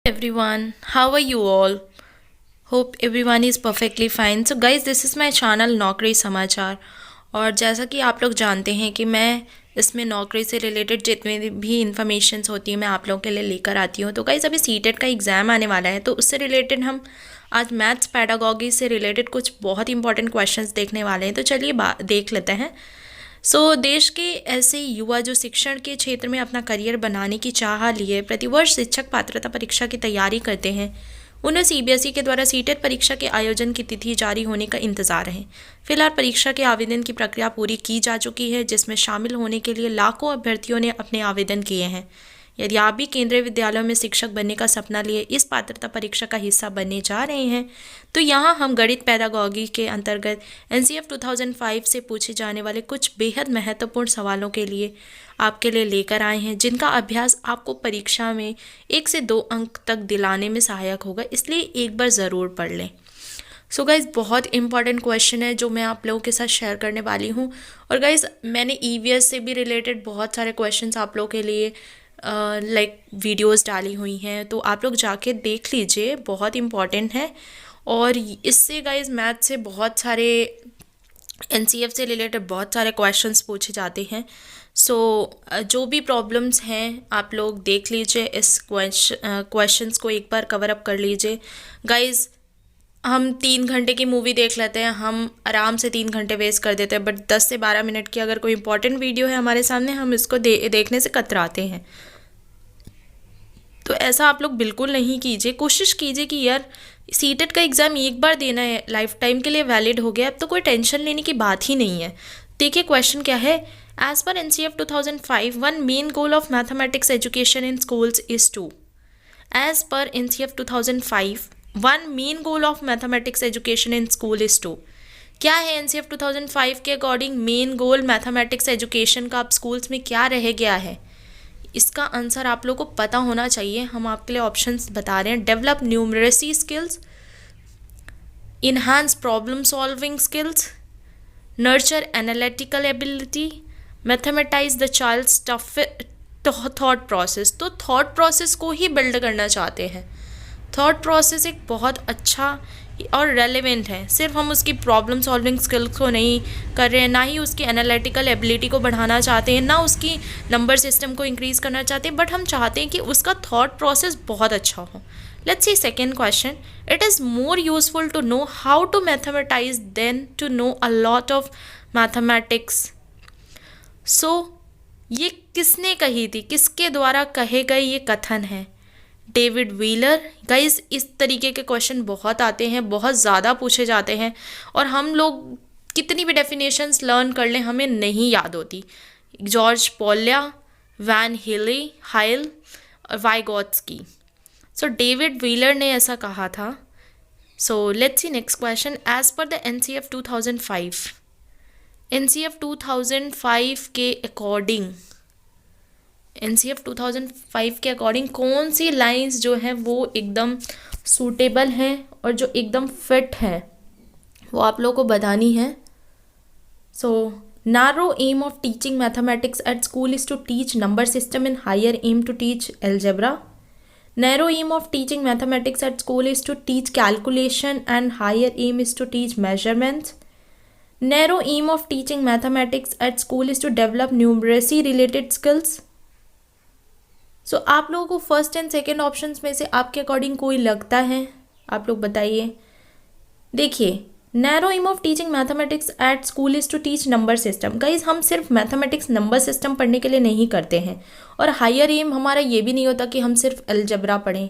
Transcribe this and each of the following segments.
Everyone, how are you all? Hope everyone is perfectly fine. So guys, this is my channel नौकरी समाचार। और जैसा कि आप लोग जानते हैं कि मैं इसमें नौकरी से रिलेटेड जितनी भी इंफॉर्मेशंस होती है मैं आप लोगों के लिए लेकर आती हूँ। तो गाइज अभी सीटेट का एग्ज़ाम आने वाला है, तो उससे रिलेटेड हम आज मैथ्स पैडागॉजी से रिलेटेड कुछ बहुत इंपॉर्टेंट क्वेश्चंस देखने वाले हैं। तो चलिए देख लेते हैं। देश के ऐसे युवा जो शिक्षण के क्षेत्र में अपना करियर बनाने की चाह लिए प्रतिवर्ष शिक्षक पात्रता परीक्षा की तैयारी करते हैं, उन्हें सीबीएसई के द्वारा सीटेट परीक्षा के आयोजन की तिथि जारी होने का इंतजार है। फिलहाल परीक्षा के आवेदन की प्रक्रिया पूरी की जा चुकी है, जिसमें शामिल होने के लिए लाखों अभ्यर्थियों ने अपने आवेदन किए हैं। यदि आप भी केंद्रीय विद्यालयों में शिक्षक बनने का सपना लिए इस पात्रता परीक्षा का हिस्सा बनने जा रहे हैं, तो यहाँ हम गणित पैडागॉजी के अंतर्गत एनसीएफ 2005 से पूछे जाने वाले कुछ बेहद महत्वपूर्ण सवालों के लिए आपके लिए लेकर आए हैं, जिनका अभ्यास आपको परीक्षा में 1 से 2 अंक तक दिलाने में सहायक होगा, इसलिए एक बार ज़रूर पढ़ लें। सो गाइज़, बहुत इंपॉर्टेंट क्वेश्चन है जो मैं आप लोगों के साथ शेयर करने वाली हूँ। और गाइज़, मैंने ईवीएस से भी रिलेटेड बहुत सारे क्वेश्चंस आप लोगों के लिए वीडियोस डाली हुई हैं, तो आप लोग जाके देख लीजिए, बहुत इम्पॉर्टेंट है। और इससे गाइज़ मैथ से बहुत सारे एनसीएफ से रिलेटेड बहुत सारे क्वेश्चंस पूछे जाते हैं। जो भी प्रॉब्लम्स हैं आप लोग देख लीजिए, इस क्वेश्चंस को एक बार कवर अप कर लीजिए। गाइज़, हम 3 घंटे की मूवी देख लेते हैं, हम आराम से 3 घंटे वेस्ट कर देते हैं, बट 10 से 12 मिनट की अगर कोई इंपॉर्टेंट वीडियो है हमारे सामने, हम इसको देखने से कतराते हैं। तो ऐसा आप लोग बिल्कुल नहीं कीजिए। कोशिश कीजिए कि यार सीटेट का एग्ज़ाम एक बार देना है, लाइफ टाइम के लिए वैलिड हो गया, अब तो कोई टेंशन लेने की बात ही नहीं है। देखिए क्वेश्चन क्या है। As per NCF 2005 one main goal of mathematics education in schools is to. As per NCF 2005 one main goal of mathematics education in school is to. क्या है एनसीएफ 2005 के according main goal mathematics education का अब schools में क्या रह गया है? इसका आंसर आप लोगों को पता होना चाहिए। हम आपके लिए ऑप्शंस बता रहे हैं। Develop numeracy skills, enhance problem solving skills, nurture analytical ability, mathematise the child's thought process. तो थॉट प्रोसेस को ही बिल्ड करना चाहते हैं। थॉट प्रोसेस एक बहुत अच्छा और रेलेवेंट है। सिर्फ हम उसकी प्रॉब्लम सॉल्विंग स्किल्स को नहीं कर रहे हैं, ना ही उसकी एनालिटिकल एबिलिटी को बढ़ाना चाहते हैं, ना उसकी नंबर सिस्टम को इंक्रीज़ करना चाहते हैं, बट हम चाहते हैं कि उसका थॉट प्रोसेस बहुत अच्छा हो। Let's see second question. It is more useful to know how to mathematise than to know a lot of mathematics. ये किसने कही थी, किसके द्वारा कहे गए ये कथन है? David wheeler. गाइज, इस तरीके के क्वेश्चन बहुत आते हैं, बहुत ज़्यादा पूछे जाते हैं, और हम लोग कितनी भी डेफिनेशंस लर्न कर लें हमें नहीं याद होती। जॉर्ज पोल्या, वैन हाइल और वाइगॉट्स्की। डेविड व्हीलर ने ऐसा कहा था। Let's see next question. As per the NCF 2005 NCF 2005 के अकॉर्डिंग एनसीएफ 2005 के अकॉर्डिंग कौन सी लाइंस जो हैं वो एकदम सूटेबल हैं और जो एकदम फिट हैं, वो आप लोगों को बतानी है। narrow aim of teaching mathematics at school is to teach number system and higher aim to teach algebra. Narrow aim of teaching mathematics at school is to teach calculation and higher aim is to teach measurements. Narrow aim of teaching mathematics at school is to develop numeracy related skills. आप लोगों को first and second options में से आपके according कोई लगता है? आप लोग बताइए। देखिए, narrow aim of teaching mathematics at school is to teach number system. Guys, हम सिर्फ मैथमेटिक्स नंबर सिस्टम पढ़ने के लिए नहीं करते हैं, और हायर एम हमारा ये भी नहीं होता कि हम सिर्फ अलजबरा पढ़ें,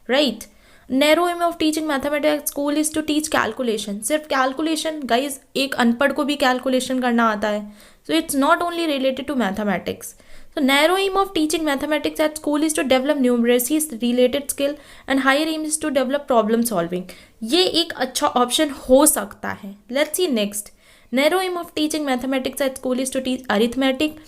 right. Narrow aim of teaching mathematics school is to teach calculation. सिर्फ कैलकुलेशन, गाइज एक अनपढ़ को भी कैलकुलेशन करना आता है। It's not only related to mathematics. narrow aim of teaching mathematics at school is to develop numeracy related skill and higher aim is to develop problem solving. ये एक अच्छा ऑप्शन हो सकता है। Let's see next. Narrow aim of teaching mathematics at school is to teach arithmetic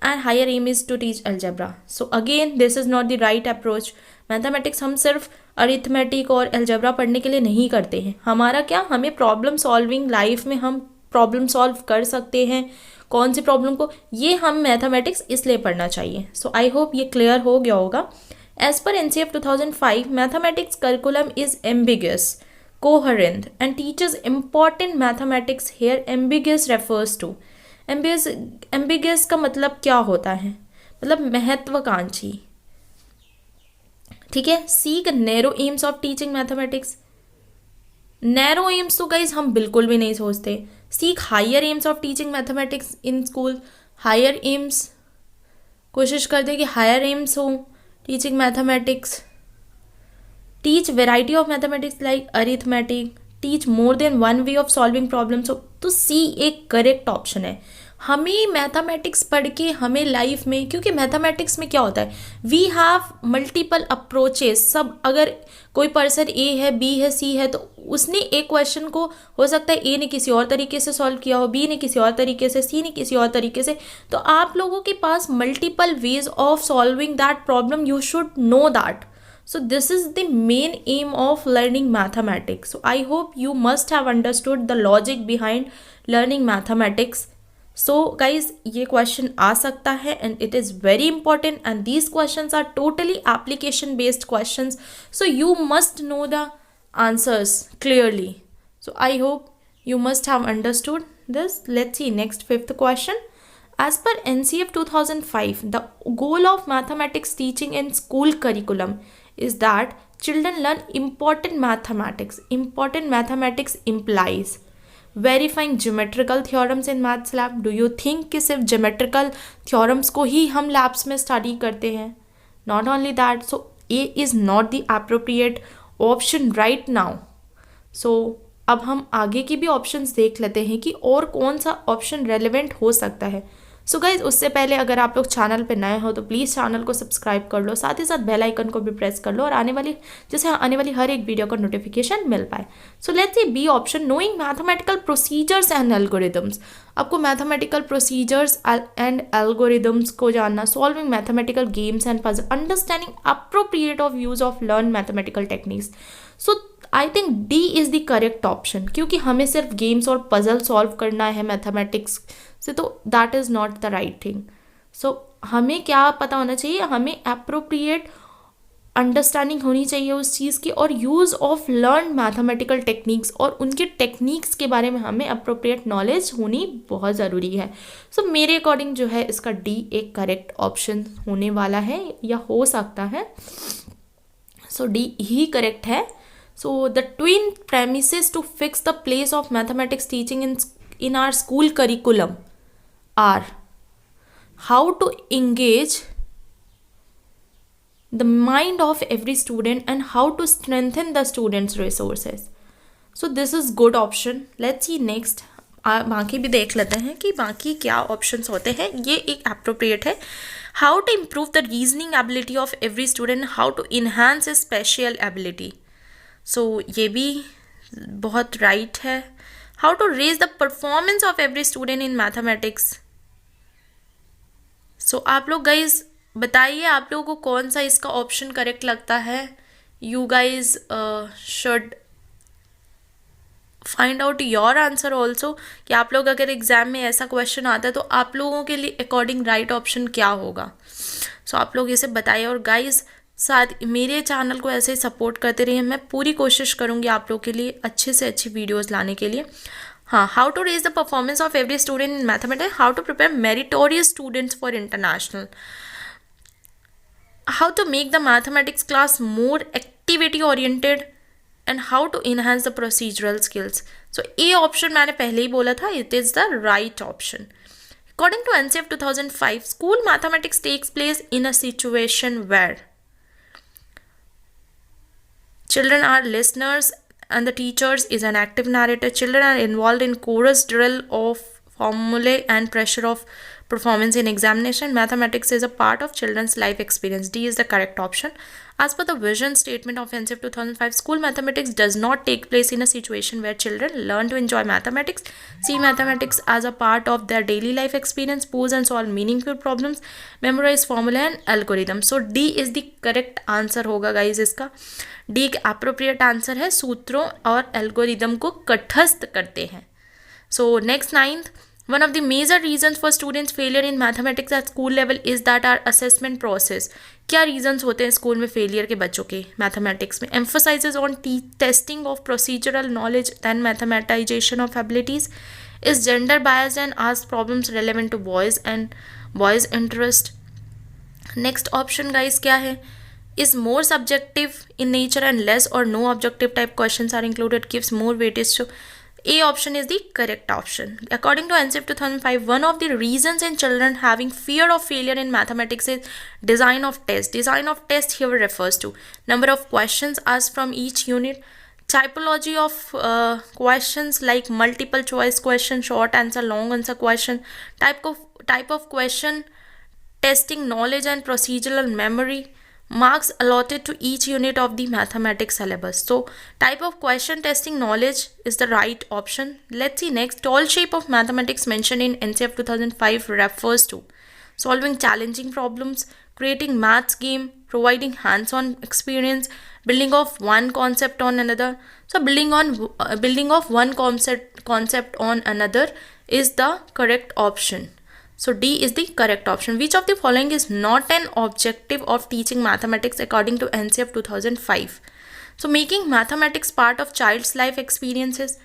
and higher aim is to teach algebra. Again, this is not the right approach. Mathematics हम सिर्फ arithmetic और algebra पढ़ने के लिए नहीं करते हैं। हमारा क्या, हमें problem solving लाइफ में हम प्रॉब्लम सॉल्व कर सकते हैं, कौन सी प्रॉब्लम को, ये हम मैथमेटिक्स इसलिए पढ़ना चाहिए। आई होप ये क्लियर हो गया होगा। As per NCF 2005, mathematics curriculum is ambiguous, coherent, and teaches important mathematics. Here, ambiguous refers to ambiguous का मतलब क्या होता है? मतलब महत्वाकांक्षी, ठीक है. Seek narrow aims of teaching mathematics. Narrow aims तो गाइज हम बिल्कुल भी नहीं सोचते. Seek higher aims of teaching mathematics in school. Higher aims, कोशिश करते कि हायर एम्स हो teaching mathematics. Teach variety of mathematics like arithmetic. Teach more than one way of solving problems. तो सी एक करेक्ट ऑप्शन है. हमें मैथमेटिक्स पढ़ के हमें लाइफ में, क्योंकि मैथमेटिक्स में क्या होता है, वी हैव मल्टीपल अप्रोचेस. सब अगर कोई पर्सन ए है, बी है, सी है, तो उसने एक क्वेश्चन को हो सकता है ए ने किसी और तरीके से सॉल्व किया हो, बी ने किसी और तरीके से, सी ने किसी और तरीके से. तो आप लोगों के पास multiple ways of solving that problem. You should know that. So this is the main aim of learning mathematics. So I hope you must have understood the logic behind learning mathematics. So guys, ये question आ सकता है and it is very important, and these questions are totally application based questions. So you must know the answers clearly. So I hope you must have understood this. Let's see next fifth question. As per NCF 2005, the goal of mathematics teaching in school curriculum is that children learn important mathematics. Important mathematics implies verifying geometrical theorems in maths lab. Do you think कि सिर्फ geometrical theorems को ही हम labs में study करते हैं? Not only that, so A is not the appropriate option right now. So अब हम आगे की भी options देख लेते हैं कि और कौन सा option relevant हो सकता है. सो गाइज, उससे पहले अगर आप लोग चैनल पे नए हो तो प्लीज़ चैनल को सब्सक्राइब कर लो, साथ ही साथ बेल आइकन को भी प्रेस कर लो, और आने वाली हर एक वीडियो का नोटिफिकेशन मिल पाए. So let's see B option. Knowing mathematical procedures and algorithms. आपको मैथमेटिकल प्रोसीजर्स एंड एल्गोरिदम्स को जानना. Solving mathematical games and puzzle. Understanding appropriate of use of learn mathematical techniques. So I think D is the correct option, क्योंकि हमें सिर्फ games और puzzle solve करना है mathematics से, तो that is not the right thing. So हमें क्या पता होना चाहिए, हमें अप्रोप्रिएट अंडरस्टैंडिंग होनी चाहिए उस चीज़ की, और use of learn mathematical techniques और उनके टेक्निक्स के बारे में हमें अप्रोप्रिएट नॉलेज होनी बहुत ज़रूरी है. सो मेरे अकॉर्डिंग जो है इसका डी एक करेक्ट ऑप्शन होने वाला है या हो सकता है. सो डी ही करेक्ट है. So the twin premises to fix the place of mathematics teaching in our school curriculum are how to engage the mind of every student and how to strengthen the students' resources. So this is good option. Let's see next. बाकी भी देख लेते हैं कि बाकी क्या options होते हैं. ये एक अप्रोप्रिएट है. How to improve the reasoning ability of every student, how to enhance his special ability. सो ये भी बहुत राइट है. How to raise the performance of every student in mathematics. So आप लोग गाइज बताइए आप लोगों को कौन सा इसका ऑप्शन करेक्ट लगता है. You guys should find out your answer also, कि आप लोग अगर एग्जाम में ऐसा क्वेश्चन आता है तो आप लोगों के लिए अकॉर्डिंग राइट ऑप्शन क्या होगा. सो आप लोग इसे बताइए, और गाइज साथ मेरे चैनल को ऐसे ही सपोर्ट करते रहिए. मैं पूरी कोशिश करूँगी आप लोग के लिए अच्छे से अच्छी वीडियोस लाने के लिए. हाँ, how to raise the performance of every student in mathematics. How to prepare meritorious students for international. How to make the mathematics class more activity oriented, and how to enhance the procedural skills. So A option मैंने पहले ही बोला था, it is the right option. According to NCF 2005, school mathematics takes place in a situation where children are listeners and the teachers is an active narrator. Children are involved in chorus drill of formulae and pressure of performance in examination. Mathematics is a part of children's life experience. D is the correct option. As per the vision statement of NCF 2005, school mathematics does not take place in a situation where children learn to enjoy mathematics, see mathematics as a part of their daily life experience, pose and solve meaningful problems, memorize formula and algorithm. So D is the correct answer होगा guys इसका. D एक appropriate answer है. सूत्रों और algorithm को कंठस्थ करते हैं. So next ninth, One of the major reasons for students failure in mathematics at school level is that our assessment process. क्या reasons होते हैं स्कूल में failure के बच्चों के mathematics में? Emphasizes on testing of procedural knowledge than mathematization of abilities, is gender biased and asks problems relevant to boys and boys interest. Next option guys क्या है? Is more subjective in nature and less or no objective type questions are included, gives more weightage to. A option is the correct option. According to NCERT 2005, one of the reasons in children having fear of failure in mathematics is design of test. Design of test here refers to number of questions asked from each unit, typology of questions like multiple choice question, short answer, long answer question, type of question, testing knowledge and procedural memory, marks allotted to each unit of the mathematics syllabus. So type of question testing knowledge is the right option. Let's see next. Tall shape of mathematics mentioned in NCERT 2005 refers to solving challenging problems, creating maths game, providing hands-on experience, building of one concept on another. So building of one concept on another is the correct option. So D is the correct option. Which of the following is not an objective of teaching mathematics according to NCERT 2005? So making mathematics part of child's life experiences,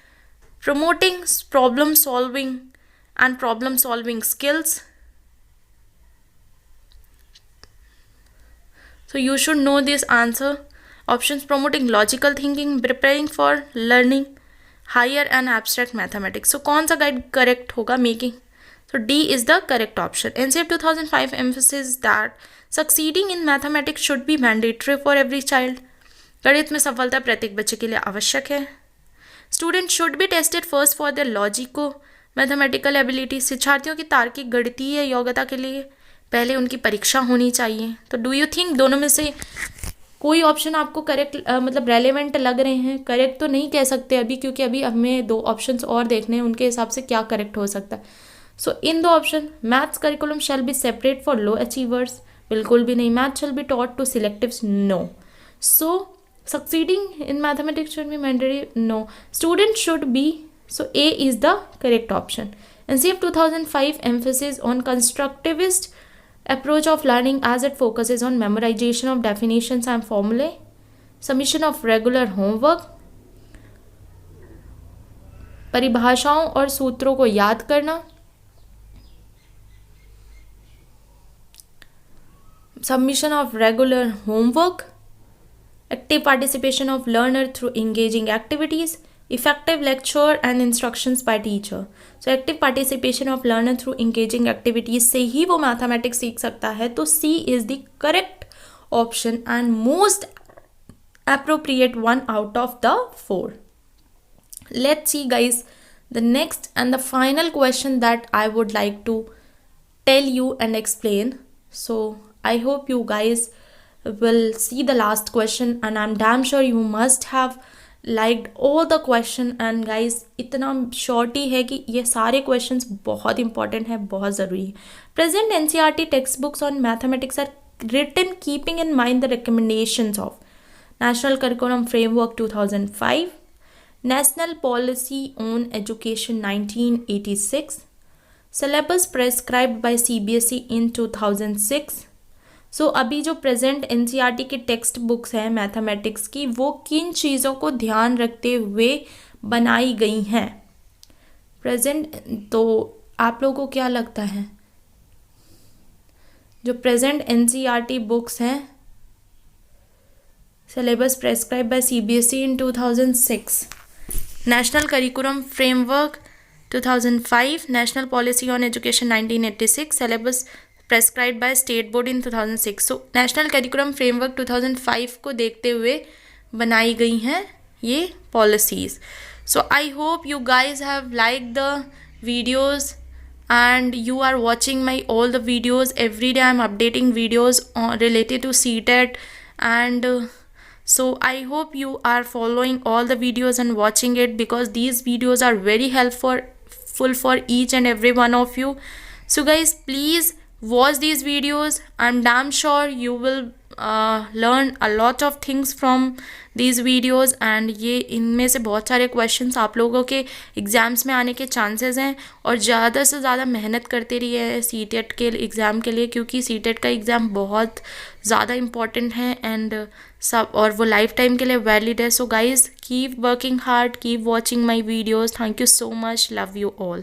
promoting problem solving and problem solving skills. So you should know this answer. Options: promoting logical thinking, preparing for learning, higher and abstract mathematics. So कौन सा guide correct होगा? Making. So D is the correct option. NCERT 2005 emphasizes that succeeding in mathematics should be mandatory for every child. गणित में सफलता प्रत्येक बच्चे के लिए आवश्यक है. Students should be tested first for their logico mathematical ability. शिक्षार्थियों की तार्किक गणितीय योग्यता के लिए पहले उनकी परीक्षा होनी चाहिए. तो डू यू थिंक दोनों में से कोई ऑप्शन आपको करेक्ट मतलब रेलेवेंट लग रहे हैं? करेक्ट तो नहीं कह सकते अभी, क्योंकि अभी हमें 2 ऑप्शंस और देखने हैं, उनके हिसाब से क्या करेक्ट हो सकता है. So in 2 option, maths curriculum shall be separate for low achievers, बिल्कुल भी नहीं. Math shall be taught to selectives, no. So succeeding in mathematics should be mandatory, no. Student should be, so A is the correct option. NCERT 2005 emphasis on constructivist approach of learning as it focuses on memorization of definitions and formulae, submission of regular homework, परिभाषाओं और सूत्रों को याद करना, submission of regular homework, active participation of learner through engaging activities, effective lecture and instructions by teacher. So active participation of learner through engaging activities से ही वो mathematics सीख सकता है. तो C is the correct option and most appropriate one out of the 4. Let's see guys the next and the final question that I would like to tell you and explain. So I hope you guys will see the last question and I'm damn sure you must have liked all the question. And guys इतना short ही है कि ये सारे questions बहुत important है, बहुत ज़रूरी है. Present NCERT textbooks on mathematics are written keeping in mind the recommendations of National Curriculum Framework 2005, National Policy on Education 1986, syllabus prescribed by CBSE in 2006. सो अभी जो प्रेजेंट NCERT की टेक्स्ट बुक्स हैं mathematics की, वो किन चीज़ों को ध्यान रखते हुए बनाई गई हैं प्रेजेंट? तो आप लोगों को क्या लगता है जो प्रेजेंट NCERT बुक्स हैं, syllabus prescribe by CBSE in 2006, national curriculum framework 2005, national policy on education 1986, syllabus prescribed by State Board in 2006. So National Curriculum Framework 2005 को देखते हुए बनाई गई हैं ये policies. So I hope you guys have liked the videos and you are watching my all the videos. Every day I'm updating videos related to CTET and so I hope you are following all the videos and watching it because these videos are very helpful for each and every one of you. So guys, please watch these videos. I'm damn sure you will learn a lot of things from these videos and ये इनमें से बहुत सारे questions आप लोगों के exams में आने के चांसेस हैं। और ज़्यादा से ज़्यादा मेहनत करते रहिए सीटेट के एग्ज़ाम के लिए, क्योंकि सीटेट का एग्ज़ाम बहुत ज़्यादा इम्पॉर्टेंट है एंड सब, और वो लाइफ टाइम के लिए वैलिड है। So guys keep working hard, keep watching my videos. Thank you so much, love you all.